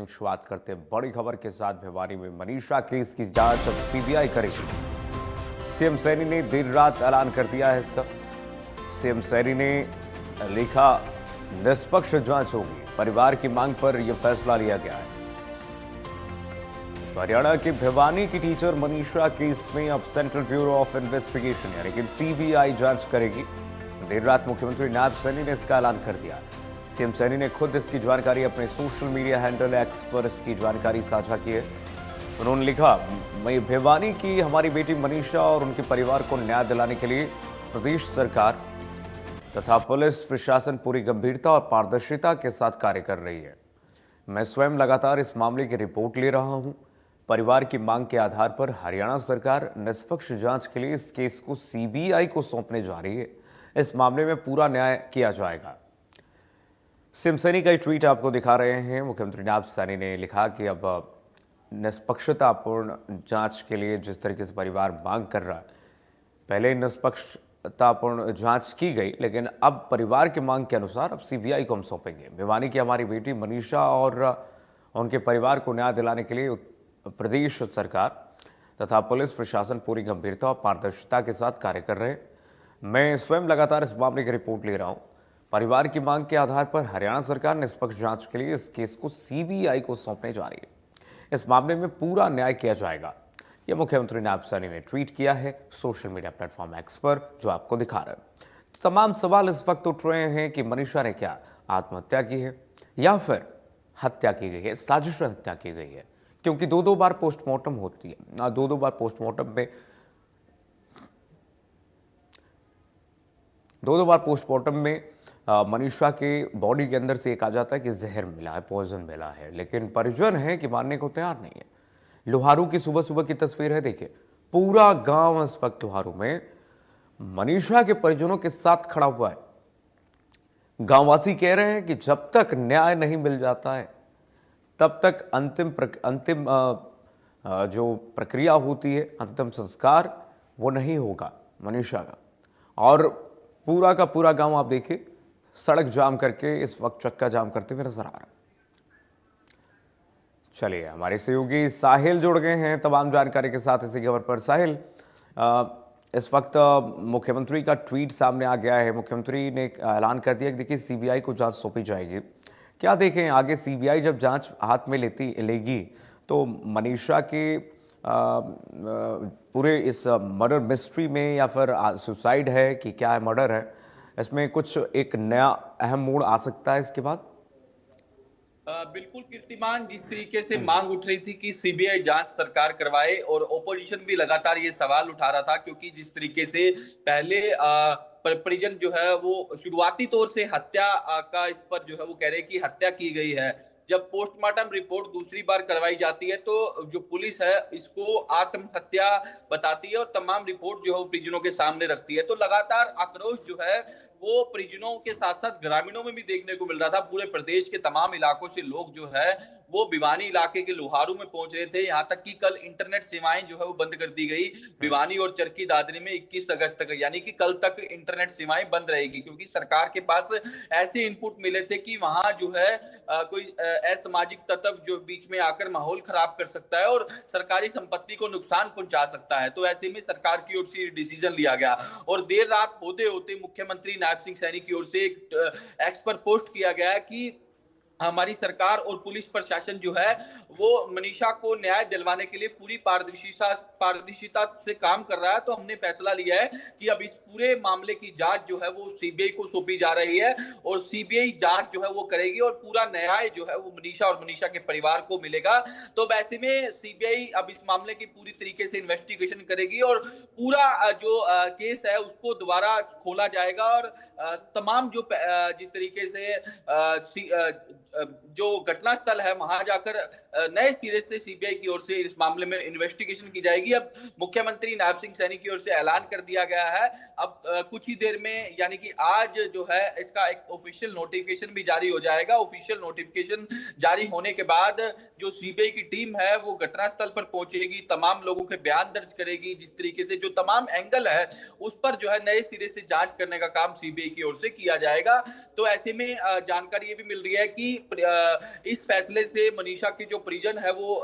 Bulletin की शुरुआत करते हैं बड़ी खबर के साथ। भिवानी में मनीषा केस की जांच अब सीबीआई करेगी। सीएम सैनी ने देर रात ऐलान कर दिया है इसका। सीएम सैनी ने लिखा, निष्पक्ष जांच होगी। परिवार की मांग पर यह फैसला लिया गया है। हरियाणा के भिवानी की टीचर मनीषा केस में अब सेंट्रल ब्यूरो ऑफ इन्वेस्टिगेशन यानी कि सीबीआई जांच करेगी। देर रात मुख्यमंत्री नायब सैनी ने इसका ऐलान कर दिया। सीएम सैनी ने खुद इसकी जानकारी अपने सोशल मीडिया हैंडल एक्स पर इसकी जानकारी साझा की है। उन्होंने लिखा, मैं भिवानी की हमारी बेटी मनीषा और उनके परिवार को न्याय दिलाने के लिए प्रदेश सरकार तथा पुलिस प्रशासन पूरी गंभीरता और पारदर्शिता के साथ कार्य कर रही है। मैं स्वयं लगातार इस मामले की रिपोर्ट ले रहा हूं। परिवार की मांग के आधार पर हरियाणा सरकार निष्पक्ष जांच के लिए इस केस को सीबीआई को सौंपने जा रही है। इस मामले में पूरा न्याय किया जाएगा। सीएम सैनी का ट्वीट आपको दिखा रहे हैं। मुख्यमंत्री नायब सैनी ने लिखा कि अब निष्पक्षतापूर्ण जांच के लिए जिस तरीके से परिवार मांग कर रहा है, पहले निष्पक्षतापूर्ण जांच की गई, लेकिन अब परिवार की मांग के अनुसार अब सीबीआई को हम सौंपेंगे। भिवानी की हमारी बेटी मनीषा और उनके परिवार को न्याय दिलाने के लिए प्रदेश सरकार तथा पुलिस प्रशासन पूरी गंभीरता और पारदर्शिता के साथ कार्य कर रहे हैं। मैं स्वयं लगातार इस मामले की रिपोर्ट ले रहा हूं। परिवार की मांग के आधार पर हरियाणा सरकार निष्पक्ष जांच के लिए इस केस को सीबीआई को सौंपने जा रही है। इस मामले में पूरा न्याय किया जाएगा। यह मुख्यमंत्री नायब सैनी ने ट्वीट किया है सोशल मीडिया प्लेटफॉर्म एक्स पर, जो आपको दिखा रहा है। तो तमाम सवाल इस वक्त उठ रहे हैं कि मनीषा ने क्या आत्महत्या की है या फिर हत्या की गई है, साजिश हत्या की गई है, क्योंकि दो बार पोस्टमार्टम होती है। दो बार पोस्टमार्टम में मनीषा के बॉडी के अंदर से एक आ जाता है कि जहर मिला है, पॉइजन मिला है, लेकिन परिजन है कि मानने को तैयार नहीं है। लोहारू की सुबह सुबह की तस्वीर है, देखिए पूरा गांव इस वक्त लोहारू में मनीषा के परिजनों के साथ खड़ा हुआ है। गांववासी कह रहे हैं कि जब तक न्याय नहीं मिल जाता है तब तक अंतिम जो प्रक्रिया होती है, अंतिम संस्कार, वो नहीं होगा मनीषा का। और पूरा का पूरा गांव आप देखिए सड़क जाम करके इस वक्त चक्का जाम करते हुए नजर आ रहा है। चलिए, हमारे सहयोगी साहिल जुड़ गए हैं तमाम जानकारी के साथ इसी खबर पर। साहिल, इस वक्त मुख्यमंत्री का ट्वीट सामने आ गया है। मुख्यमंत्री ने ऐलान कर दिया कि देखिए सीबीआई को जांच सौंपी जाएगी। क्या देखें आगे सीबीआई जब जांच हाथ में लेगी तो मनीषा के पूरे इस मर्डर मिस्ट्री में या फिर सुसाइड है कि क्या है, मर्डर है, इसमें कुछ एक नया अहम मोड़ आ सकता है इसके बाद? बिल्कुल कीर्तिमान, जिस तरीके से मांग उठ रही थी कि सीबीआई जांच सरकार करवाए और ओपोजिशन भी लगातार ये सवाल उठा रहा था, क्योंकि जिस तरीके से पहले परिजन जो है वो शुरुआती तौर से हत्या का इस पर जो है वो कह रहे हैं कि हत्या की गई है। जब पोस्टमार्टम रिपोर्ट दूसरी बार करवाई जाती है तो जो पुलिस है इसको आत्महत्या बताती है और तमाम रिपोर्ट जो है वो परिजनों के सामने रखती है। तो लगातार आक्रोश जो है वो परिजनों के साथ साथ ग्रामीणों में भी देखने को मिल रहा था। पूरे प्रदेश के तमाम इलाकों से लोग जो है वो भिवानी इलाके के लोहारू में पहुंच रहे थे। यहाँ तक कि कल इंटरनेट सेवाएं जो है वो बंद कर दी गई। भिवानी और चरखी दादरी में 21 अगस्त तक यानी कि कल तक इंटरनेट सेवाएं बंद रहेगी, क्योंकि सरकार के पास ऐसे इनपुट मिले थे कि वहां जो है कोई असामाजिक तत्व जो बीच में आकर माहौल खराब कर सकता है और सरकारी संपत्ति को नुकसान पहुंचा सकता है। तो ऐसे में सरकार की ओर से डिसीजन लिया गया और देर रात होते होते मुख्यमंत्री नायब सिंह सैनी की ओर से एक एक्स पर पोस्ट किया गया कि हमारी सरकार और पुलिस प्रशासन जो है वो मनीषा को न्याय दिलवाने के लिए पूरी पारदर्शिता से काम कर रहा है। तो हमने फैसला लिया है कि अब इस पूरे मामले की जांच जो है वो सीबीआई को सौंपी जा रही है और सीबीआई जांच जो है वो करेगी और पूरा न्याय जो है वो मनीषा और मनीषा के परिवार को मिलेगा। तो वैसे में सीबीआई अब इस मामले की पूरी तरीके से इन्वेस्टिगेशन करेगी और पूरा जो केस है उसको दोबारा खोला जाएगा और तमाम जो जिस तरीके से जो घटना स्थल है वहां जाकर नए सिरे से सीबीआई की ओर से इस मामले में इन्वेस्टिगेशन की जाएगी। अब मुख्यमंत्री नायब सिंह सैनी की ओर से ऐलान कर दिया गया है। अब कुछ ही देर में यानी कि आज जो है इसका एक ऑफिशियल नोटिफिकेशन भी जारी हो जाएगा। ऑफिशियल नोटिफिकेशन जारी होने के बाद जो सीबीआई की टीम है वो घटनास्थल पर पहुंचेगी, तमाम लोगों के बयान दर्ज करेगी, जिस तरीके से जो तमाम एंगल है उस पर जो है नए सिरे से जांच करने का काम सीबीआई की ओर से किया जाएगा। तो ऐसे में जानकारी ये भी मिल रही है कि इस फैसले से मनीषा के जो परिजन है वो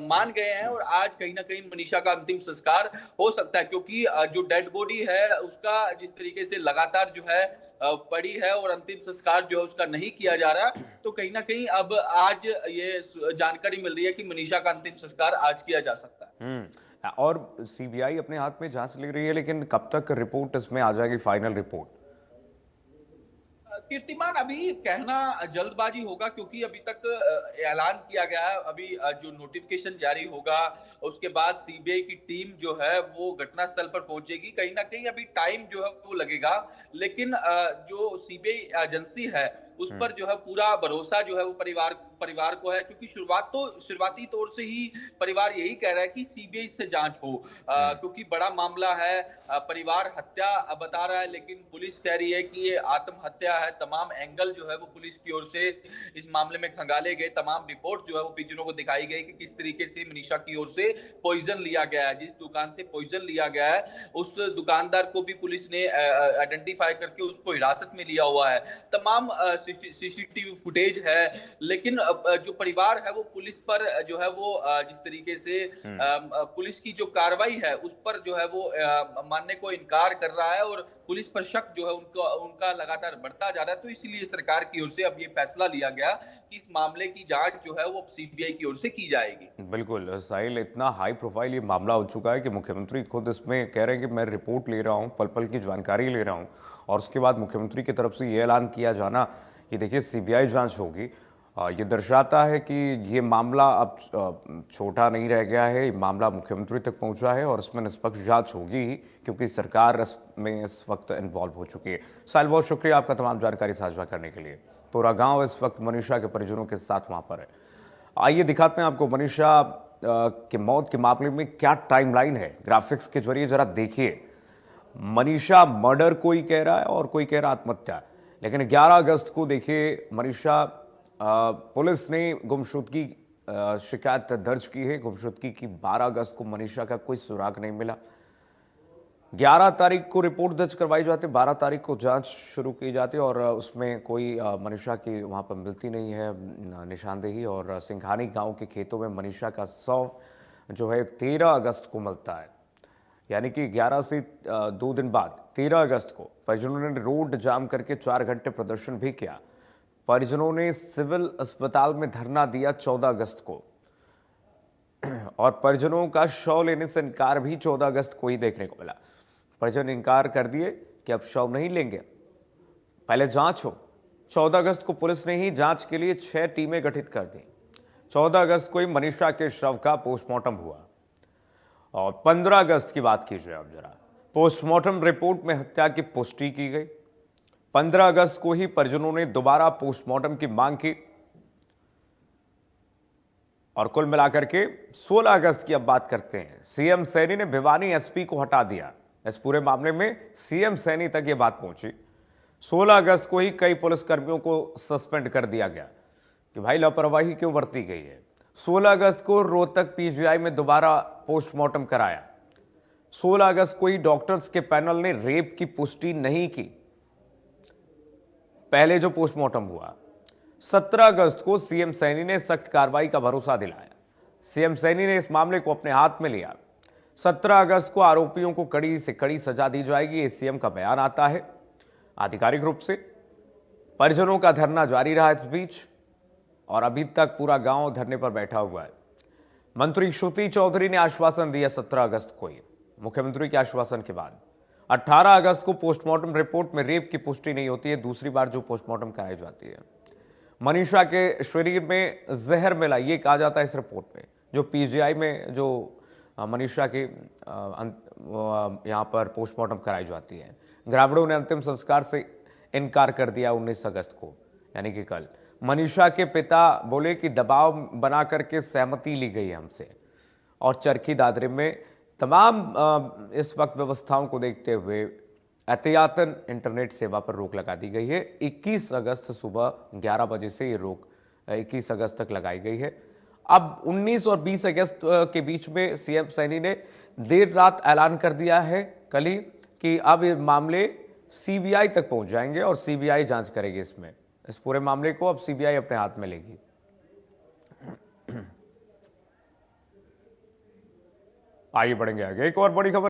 मान गए हैं और आज कहीं ना कहीं मनीषा का अंतिम संस्कार हो सकता है, क्योंकि जो डेड बॉडी है उसका जिस तरीके से लगातार जो है पड़ी है और अंतिम संस्कार जो है उसका नहीं किया जा रहा, तो कहीं ना कहीं अब आज ये जानकारी मिल रही है कि मनीषा का अंतिम संस्कार आज किया जा सकता है। और सीबीआई अपने हाथ में जांच ले रही है, लेकिन कब तक रिपोर्ट इसमें आ जाएगी, फाइनल रिपोर्ट? कीर्तिमान अभी कहना जल्दबाजी होगा, क्योंकि अभी तक ऐलान किया गया है। अभी जो नोटिफिकेशन जारी होगा उसके बाद सीबीआई की टीम जो है वो घटनास्थल पर पहुंचेगी। कहीं ना कहीं अभी टाइम जो है वो लगेगा, लेकिन जो सीबीआई एजेंसी है उस पर जो है पूरा भरोसा जो है वो परिवार को है, क्योंकि शुरुआती तौर से ही परिवार यही कह रहा है कि सीबीआई से जांच हो, क्योंकि बड़ा मामला है। परिवार हत्या बता रहा है, लेकिन पुलिस कह रही है कि ये आत्महत्या है। तमाम एंगल जो है वो पुलिस की ओर से इस मामले में खंगाले गए, तमाम रिपोर्ट जो है वो परिजनों को दिखाई गई कि किस तरीके से मनीषा की ओर से पॉइजन लिया गया है। जिस दुकान से पॉइजन लिया गया है उस दुकानदार को भी पुलिस ने आइडेंटिफाई करके उसको हिरासत में लिया हुआ है। तमाम सीसीटीवी फुटेज है, लेकिन जो परिवार है वो पुलिस पर जो है वो जिस तरीके से पुलिस की जो कार्रवाई है उस पर जो है वो मानने को इनकार कर रहा है और पुलिस पर शक जो है उनका लगातार बढ़ता जा रहा है। तो इसीलिए सरकार की ओर से अब ये फैसला लिया गया कि इस मामले की जांच जो है वो सीबीआई की ओर से की जाएगी। बिल्कुल साहिल, इतना हाई प्रोफाइल ये मामला हो चुका है कि मुख्यमंत्री खुद इसमें कह रहे हैं कि मैं रिपोर्ट ले रहा हूँ, पल पल की जानकारी ले रहा हूँ, और उसके बाद मुख्यमंत्री की तरफ से ये ऐलान किया जाना कि देखिए सीबीआई जांच होगी, ये दर्शाता है कि ये मामला अब छोटा नहीं रह गया है। ये मामला मुख्यमंत्री तक पहुंचा है और इसमें निष्पक्ष जांच होगी ही, क्योंकि सरकार इसमें इस वक्त इन्वॉल्व हो चुकी है। साहिल, बहुत शुक्रिया आपका तमाम जानकारी साझा करने के लिए। पूरा गांव इस वक्त मनीषा के परिजनों के साथ वहां पर है। आइए दिखाते हैं आपको मनीषा की मौत के मामले में क्या टाइमलाइन है, ग्राफिक्स के जरिए जरा देखिए। मनीषा मर्डर कोई कह रहा है और कोई कह रहा आत्महत्या, लेकिन 11 अगस्त को देखिए मनीषा पुलिस ने गुमशुदगी शिकायत दर्ज की है गुमशुदगी की। 12 अगस्त को मनीषा का कोई सुराग नहीं मिला। 11 तारीख को रिपोर्ट दर्ज करवाई जाती, 12 तारीख को जांच शुरू की जाती और उसमें कोई मनीषा की वहां पर मिलती नहीं है निशानदेही। और सिंघानी गांव के खेतों में मनीषा का शव जो है 13 अगस्त को मिलता है, यानी कि 11 से 2 दिन बाद 13 अगस्त को परिजनों ने रोड जाम करके 4 घंटे प्रदर्शन भी किया। परिजनों ने सिविल अस्पताल में धरना दिया 14 अगस्त को, और परिजनों का शव लेने से इनकार भी 14 अगस्त को ही देखने को मिला। परिजन इनकार कर दिए कि अब शव नहीं लेंगे, पहले जांच हो। 14 अगस्त को पुलिस ने ही जांच के लिए 6 टीमें गठित कर दी। 14 अगस्त को ही मनीषा के शव का पोस्टमार्टम हुआ। और 15 अगस्त की बात कीजिए अब जरा, पोस्टमार्टम रिपोर्ट में हत्या की पुष्टि की गई। 15 अगस्त को ही परिजनों ने दोबारा पोस्टमार्टम की मांग की और कुल मिलाकर के 16 अगस्त की अब बात करते हैं। सीएम सैनी ने भिवानी एसपी को हटा दिया। इस पूरे मामले में सीएम सैनी तक ये बात पहुंची। 16 अगस्त को ही कई पुलिसकर्मियों को सस्पेंड कर दिया गया कि भाई लापरवाही क्यों बरती गई है। 16 अगस्त को रोहतक पीजीआई में दोबारा पोस्टमार्टम कराया। 16 अगस्त को ही डॉक्टर्स के पैनल ने रेप की पुष्टि नहीं की, पहले जो पोस्टमार्टम हुआ। 17 अगस्त को सीएम सैनी ने सख्त कार्रवाई का भरोसा दिलाया। सीएम सैनी ने इस मामले को अपने हाथ में लिया। 17 अगस्त को आरोपियों को कड़ी से कड़ी सजा दी जाएगी, सीएम का बयान आता है आधिकारिक रूप से। परिजनों का धरना जारी रहा इस बीच, और अभी तक पूरा गांव धरने पर बैठा हुआ है। मंत्री श्रुति चौधरी ने आश्वासन दिया 17 अगस्त को ही। मुख्यमंत्री के आश्वासन के बाद 18 अगस्त को पोस्टमार्टम रिपोर्ट में रेप की पुष्टि नहीं होती है, दूसरी बार जो पोस्टमार्टम कराई जाती है। मनीषा के शरीर में जहर मिला, ये कहा जाता है इस रिपोर्ट में। जो पीजीआई में जो मनीषा के यहाँ पर पोस्टमार्टम कराई जाती है, ग्रामीणों ने अंतिम संस्कार से इनकार कर दिया 19 अगस्त को, यानी कि कल। मनीषा के पिता बोले कि दबाव बना करके सहमति ली गई है हमसे, और चरखी दादरे में तमाम इस वक्त व्यवस्थाओं को देखते हुए एहतियातन इंटरनेट सेवा पर रोक लगा दी गई है। 21 अगस्त सुबह 11 बजे से ये रोक 21 अगस्त तक लगाई गई है। अब 19 और 20 अगस्त के बीच में सीएम सैनी ने देर रात ऐलान कर दिया है कल ही कि अब ये मामले सीबीआई तक पहुंच जाएंगे और सीबीआई जांच करेगी इसमें। इस पूरे मामले को अब सीबीआई अपने हाथ में लेगी। आइए बढ़ेंगे आगे, एक और बड़ी खबर